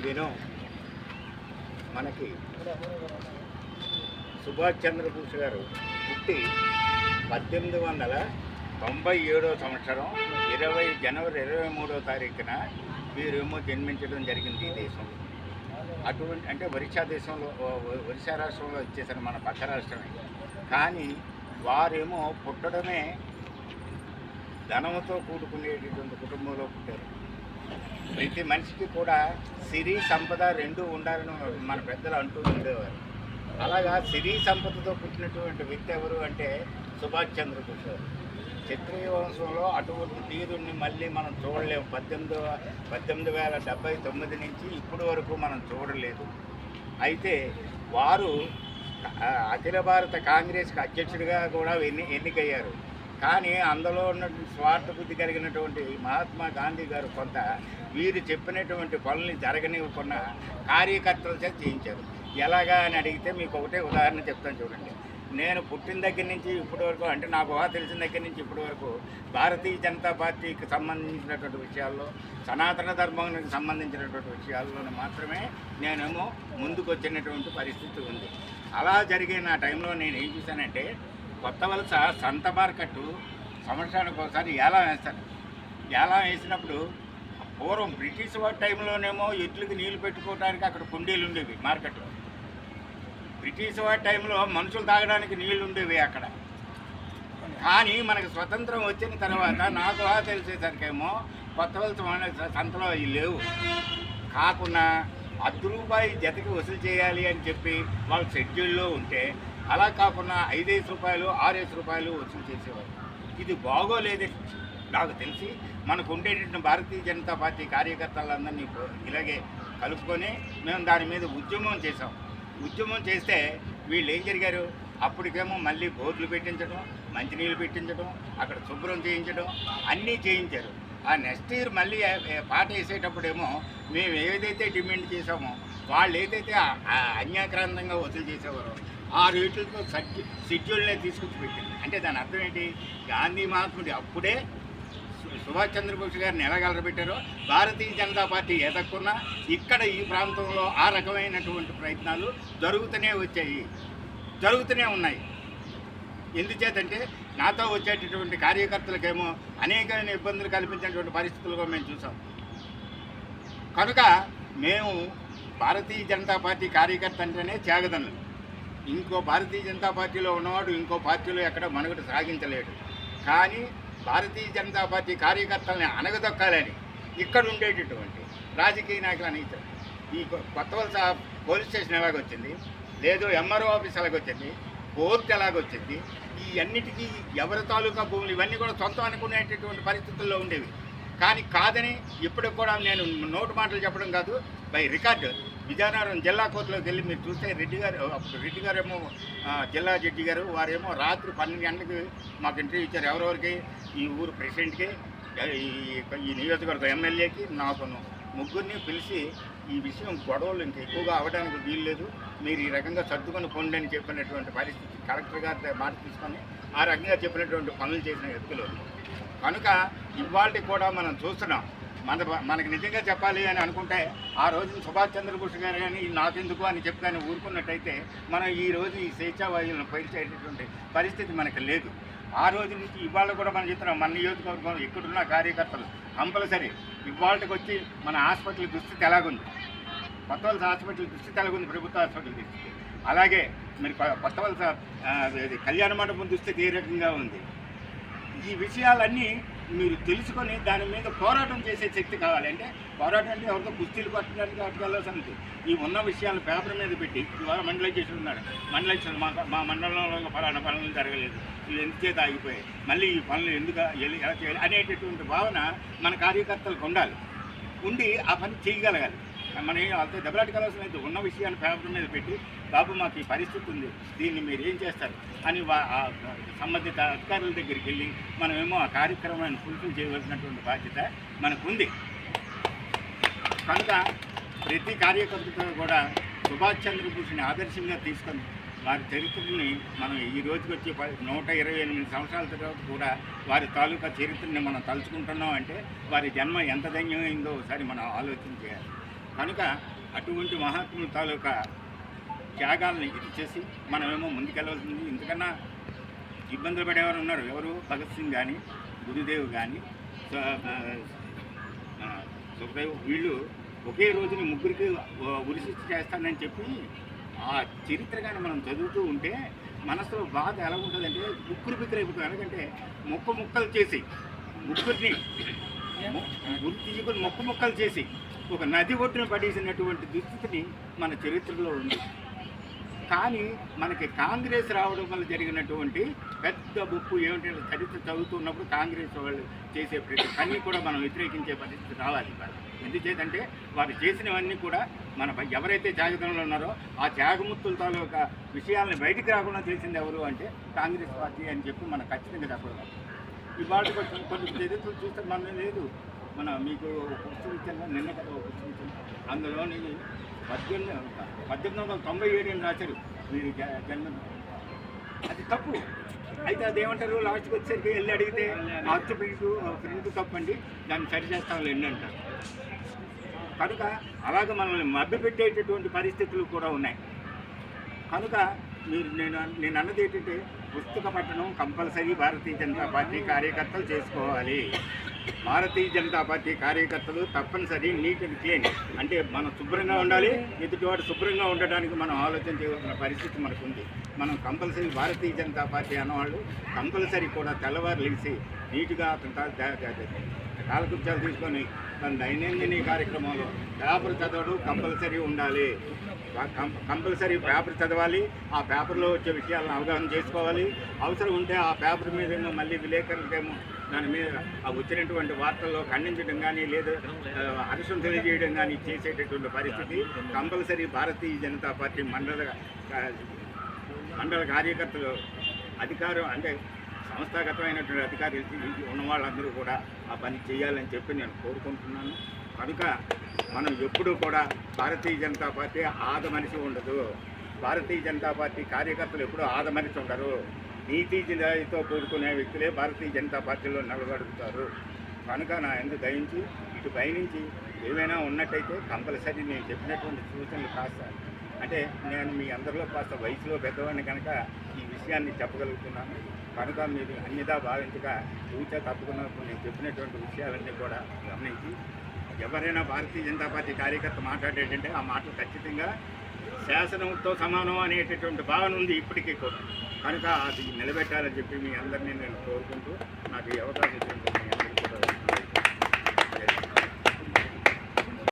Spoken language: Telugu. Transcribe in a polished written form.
దినం మనకి సుభాష్ చంద్రబోస్ గారు పుట్టి 1897 సంవత్సరం జనవరి 23వ తారీఖున వీరేమో జన్మించడం జరిగింది ఈ దేశంలో. అటువంటి అంటే ఒరిస్సా రాష్ట్రంలో ఇచ్చేసారు, మన పక్క రాష్ట్రమే. కానీ వారేమో పుట్టడమే ధనంతో కూడుకునేటటువంటి కుటుంబంలో పుట్టారు. ప్రతి మనిషికి కూడా సిరి సంపద రెండూ ఉండాలని మన పెద్దలు అంటూ ఉండేవారు. అలాగా సిరి సంపదతో పుట్టినటువంటి వ్యక్తి ఎవరు అంటే సుభాష్ చంద్రబోస్ గారు. క్షత్రియ వంశంలో అటువంటి తీరుని మళ్ళీ మనం చూడలేము. 1879 నుంచి ఇప్పటి వరకు మనం చూడలేదు. అయితే వారు అఖిల భారత కాంగ్రెస్కి అధ్యక్షుడిగా కూడా ఎన్నికయ్యారు. కానీ అందులో ఉన్నటువంటి స్వార్థ బుద్ధి కలిగినటువంటి మహాత్మా గాంధీ గారు కొంత వీరు చెప్పినటువంటి పనుల్ని జరగనివ్వకుండా కార్యకర్తల చేత చేయించారు. ఎలాగా అని అడిగితే మీకు ఒకటే ఉదాహరణ చెప్తాను చూడండి. నేను పుట్టిన దగ్గర నుంచి ఇప్పటి వరకు, అంటే నాకు ఊహ తెలిసిన దగ్గర నుంచి ఇప్పటి వరకు భారతీయ జనతా పార్టీకి సంబంధించినటువంటి విషయాల్లో, సనాతన ధర్మానికి సంబంధించినటువంటి విషయాల్లో మాత్రమే నేనేమో ముందుకు వచ్చినటువంటి పరిస్థితి ఉంది. అలా జరిగిన టైంలో నేను ఏం చూశానంటే, కొత్త వలస సంత మార్కెట్టు సంవత్సరానికి ఒకసారి ఏలం వేస్తారు. ఏలం వేసినప్పుడు పూర్వం బ్రిటిష్ వారి టైంలోనేమో ఎడ్లకి నీళ్లు పెట్టుకోవడానికి అక్కడ కుండీలు ఉండేవి మార్కెట్లో. బ్రిటిష్ వారి టైంలో మనుషులు తాగడానికి నీళ్లు ఉండేవి అక్కడ. కానీ మనకు స్వతంత్రం వచ్చిన తర్వాత నాకు తెలిసేసరికేమో కొత్త వలస సంతలో అవి లేవు. కాకుండా ₹10 జతకి వసూలు చేయాలి అని చెప్పి వాళ్ళ షెడ్యూల్లో ఉంటే, అలా కాకుండా ₹5 ₹6 వసూలు చేసేవారు. ఇది బాగోలేదు నాకు తెలిసి. మనకు ఉండేటటువంటి భారతీయ జనతా పార్టీ కార్యకర్తలందరినీ ఇలాగే కలుపుకొని మేము దాని మీద ఉద్యమం చేసాం. ఉద్యమం చేస్తే వీళ్ళు ఏం జరిగారు, అప్పటికేమో మళ్ళీ బోర్డులు పెట్టించడం, మంచినీళ్ళు పెట్టించడం, అక్కడ శుభ్రం చేయించడం అన్నీ చేయించారు. ఆ నెక్స్ట్ ఇయర్ మళ్ళీ పాట వేసేటప్పుడేమో మేము ఏదైతే డిమాండ్ చేసామో వాళ్ళు ఏదైతే అన్యాక్రాంతంగా వసూలు చేసేవారో ఆ రేట్లతో షెడ్యూల్నే తీసుకొచ్చి పెట్టింది. అంటే దాని అర్థం ఏంటి, గాంధీ మహాత్ముడి అప్పుడే సుభాష్ చంద్రబోస్ గారిని ఎలా గలరబెట్టారో భారతీయ జనతా పార్టీ ఎదక్కున్నా ఇక్కడ ఈ ప్రాంతంలో ఆ రకమైనటువంటి ప్రయత్నాలు జరుగుతూనే ఉన్నాయి. ఎందుచేతంటే నాతో వచ్చేటటువంటి కార్యకర్తలకేమో అనేకమైన ఇబ్బందులు కల్పించేటువంటి పరిస్థితులుగా మేము చూసాం. కనుక మేము భారతీయ జనతా పార్టీ కార్యకర్త అంటేనే త్యాగదనులు. ఇంకో భారతీయ జనతా పార్టీలో ఉన్నవాడు ఇంకో పార్టీలో ఎక్కడ మనుగడ సాగించలేడు. కానీ భారతీయ జనతా పార్టీ కార్యకర్తల్ని అణగదొక్కాలని ఇక్కడ ఉండేటటువంటి రాజకీయ నాయకులని ఈ కొత్త వలస పోలీస్ స్టేషన్ ఎలాగొచ్చింది, లేదు ఎంఆర్ఓ ఆఫీస్ ఎలాగొచ్చింది, కోర్టు ఎలాగొచ్చింది, ఈ అన్నిటికీ ఎవరి తాలూకా భూములు ఇవన్నీ కూడా సొంతం అనుకునేటటువంటి పరిస్థితుల్లో ఉండేవి. కానీ కాదని ఇప్పటికి కూడా నేను నోటు మాటలు చెప్పడం కాదు, బై రికార్డు విజయనగరం జిల్లా కోర్టులోకి వెళ్ళి మీరు చూస్తే రెడ్డి గారేమో జిల్లా జడ్జి గారు వారేమో రాత్రి 12 గంటలకి మాకు ఇంటర్వ్యూ ఇచ్చారు. ఎవరెవరికి, ఈ ఊరు ప్రెసిడెంట్కి, ఈ నియోజకవర్గం ఎమ్మెల్యేకి, నాకు ముగ్గురిని పిలిచి ఈ విషయం గొడవలు ఇంకా ఎక్కువగా అవ్వడానికి వీల్లేదు, మీరు ఈ రకంగా సర్దుకొని పొండి అని చెప్పినటువంటి పరిస్థితి కలెక్టర్ గారి మాట తీసుకొని ఆ రకంగా చెప్పినటువంటి పనులు చేసిన వ్యక్తులు. కనుక ఇవాళకి కూడా మనం చూస్తున్నాం. మనకి నిజంగా చెప్పాలి అని అనుకుంటే ఆ రోజున సుభాష్ చంద్రబోస్ గారు కానీ నాకెందుకు అని చెప్పి కానీ ఊరుకున్నట్టయితే మనం ఈ రోజు ఈ స్వేచ్ఛావాయువులను పైచేటటువంటి పరిస్థితి మనకు లేదు. ఆ రోజు నుంచి ఇవాళ కూడా మనం చెప్తున్నాం, మన నియోజకవర్గం ఎక్కడున్న కార్యకర్తలు కంపల్సరీ ఇవాళకి వచ్చి మన హాస్పిటల్ దుస్థితి ఎలాగుంది, కొత్త వలస హాస్పిటల్ దుస్థితి ఎలాగుంది, ప్రభుత్వ హాస్పిటల్ దుస్థితి, అలాగే మరి కొత్త వలస కళ్యాణ మండపం దుస్థితి ఏ రకంగా ఉంది, ఈ విషయాలన్నీ మీరు తెలుసుకొని దాని మీద పోరాటం చేసే శక్తి కావాలి. అంటే పోరాటం అంటే ఎవరితో కుస్తీలు కొట్టడానికి అటుకెళ్ళాల్సింది. ఈ ఉన్న విషయాలు పేపర్ మీద పెట్టి ఇవాళ మండలైజేషన్ ఉన్నాడు, మండలైజేషన్ మా మండలంలో ఫలానా పనులు జరగలేదు, ఇవి ఎందుచేత ఆగిపోయాయి, మళ్ళీ ఈ పనులు ఎందుకు ఎలా చేయాలి అనేటటువంటి భావన మన కార్యకర్తలకు ఉండి ఆ పని చేయగలగాలి. మనం అంతే దెబ్బలాట కలవాల్సిన అయితే ఉన్న విషయాన్ని పేపర్ మీద పెట్టి, బాబు మాకు ఈ పరిస్థితి ఉంది, దీన్ని మీరు ఏం చేస్తారు అని సంబంధిత అధికారుల దగ్గరికి వెళ్ళి మనమేమో ఆ కార్యక్రమాన్ని ఫుల్ఫిల్ చేయవలసినటువంటి బాధ్యత మనకుంది. కనుక ప్రతి కార్యకర్త కూడా సుభాష్ చంద్రబోస్ని ఆదర్శంగా తీసుకొని వారి చరిత్రని మనం ఈ రోజుకి వచ్చి 128 సంవత్సరాల తర్వాత కూడా వారి తాలూకా చరిత్రని మనం తలుచుకుంటున్నాం అంటే వారి జన్మ ఎంత ధన్యమైందో ఒకసారి మనం ఆలోచన చేయాలి. కనుక అటువంటి మహాత్ముల తాలూకా త్యాగాలను ఇది చేసి మనమేమో ముందుకెళ్ళవలసింది. ఇంతకన్నా ఇబ్బందులు పడేవారు ఉన్నారు. ఎవరు? భగత్ సింగ్ కానీ, గురుదేవ్ కానీ, సుఖదేవ్, వీళ్ళు ఒకే రోజుని ముగ్గురికి ఉరిశిక్ష చేస్తానని చెప్పి ఆ చరిత్ర కానీ మనం చదువుతూ ఉంటే మనసులో బాధ ఎలా ఉంటుందంటే ఉక్కురు బిక్కురైపోతుంది. ఎందుకంటే ముక్కలు చేసి ముగ్గురిని గురి తీసుకుని ముక్కలు చేసి ఒక నది ఒడ్డున పడేసినటువంటి దుస్థితిని మన చరిత్రలో ఉంది. కానీ మనకి కాంగ్రెస్ రావడం వల్ల జరిగినటువంటి పెద్ద ముప్పు ఏమిటంటే చరిత్ర చదువుతున్నప్పుడు కాంగ్రెస్ వాళ్ళు చేసే ప్రతి పని కూడా మనం వ్యతిరేకించే పరిస్థితి రావాలి. ఎందుచేతంటే వారు చేసినవన్నీ కూడా మన ఎవరైతే త్యాగదనంలో ఉన్నారో ఆ త్యాగముత్తుల తాలూకా విషయాలను బయటికి రాకుండా చేసింది ఎవరు అంటే కాంగ్రెస్ పార్టీ అని చెప్పి మనం ఖచ్చితంగా చెప్పగలం. ఇవాళ కొన్ని చరిత్రలు చూస్తే మన లేదు. మన మీకు పుస్తకం ఇచ్చాను, నిన్న కదా ఒక పుస్తకం ఇచ్చాను, అందులో నేను 1897 అని రాశారు మీరు జన్మ. అది తప్పు. అయితే అదేమంటారు లాస్ట్కి వచ్చేసరికి వెళ్ళి అడిగితే అచ్చు ప్రింట్ తప్పండి, దాన్ని సరి చేస్తాం ఎన్ని అంటారు. కనుక అలాగ మనల్ని మభ్యపెట్టేటటువంటి పరిస్థితులు కూడా ఉన్నాయి. కనుక నేను అన్నది ఏంటంటే పుస్తక పఠనం కంపల్సరీ భారతీయ జనతా పార్టీ కార్యకర్తలు చేసుకోవాలి. భారతీయ జనతా పార్టీ కార్యకర్తలు తప్పనిసరి నీట్ అండ్ క్లీన్ అంటే మనం శుభ్రంగా ఉండాలి, ఎదుటివాడు శుభ్రంగా ఉండడానికి మనం ఆలోచన చేయవలసిన పరిస్థితి మనకు ఉంది. మనం కంపల్సరీ భారతీయ జనతా పార్టీ అన్నవాళ్ళు కంపల్సరీ కూడా తెల్లవారు లేచి నీట్గా కాలకృత్యాలు తీసుకొని మన దైనందిన కార్యక్రమంలో పేపర్ చదవడం కంపల్సరీ ఉండాలి. కంపల్సరీ పేపర్ చదవాలి, ఆ పేపర్లో వచ్చే విషయాలను అవగాహన చేసుకోవాలి. అవసరం ఉంటే ఆ పేపర్ మీదేమో మళ్ళీ విలేకరులకేమో దాని మీద వచ్చినటువంటి వార్తల్లో ఖండించడం కానీ లేదా హర్షం తెలియజేయడం కానీ చేసేటటువంటి పరిస్థితి కంపల్సరీ భారతీయ జనతా పార్టీ మండల కార్యకర్తలు అధికారం అంటే సంస్థాగతమైనటువంటి అధికారులు ఉన్న వాళ్ళందరూ కూడా ఆ పని చేయాలని చెప్పి నేను కోరుకుంటున్నాను. కనుక మనం ఎప్పుడూ కూడా భారతీయ జనతా పార్టీ ఆదమనిషి ఉండదు. భారతీయ జనతా పార్టీ కార్యకర్తలు ఎప్పుడూ ఆదమనిషి ఉండరు. నీతి నిజాయితీతో కూడుకునే వ్యక్తులే భారతీయ జనతా పార్టీలో నిలబడుతారు. కనుక నా ఎందుకు దయించి ఇటు పైనుంచి ఏమైనా ఉన్నట్టయితే కంపల్సరీ నేను చెప్పినటువంటి సూచనలు కాస్త అంటే నేను మీ అందరిలో కాస్త వయసులో పెద్దవాడిని కనుక ఈ విషయాన్ని చెప్పగలుగుతున్నాను. కనుక మీరు అన్నిదా భావించగా పూచ తప్పుకున్నప్పుడు నేను చెప్పినటువంటి విషయాలన్నీ కూడా గమనించి ఎవరైనా భారతీయ జనతా పార్టీ కార్యకర్త మాట్లాడేటంటే ఆ మాటలు ఖచ్చితంగా శాసనంతో సమానం అనేటటువంటి భావన ఉంది ఇప్పటికీ కూడా. కనుక అది నిలబెట్టాలని చెప్పి మీ అందరినీ నేను కోరుకుంటూ నాకు ఈ అవకాశం ఇచ్చిన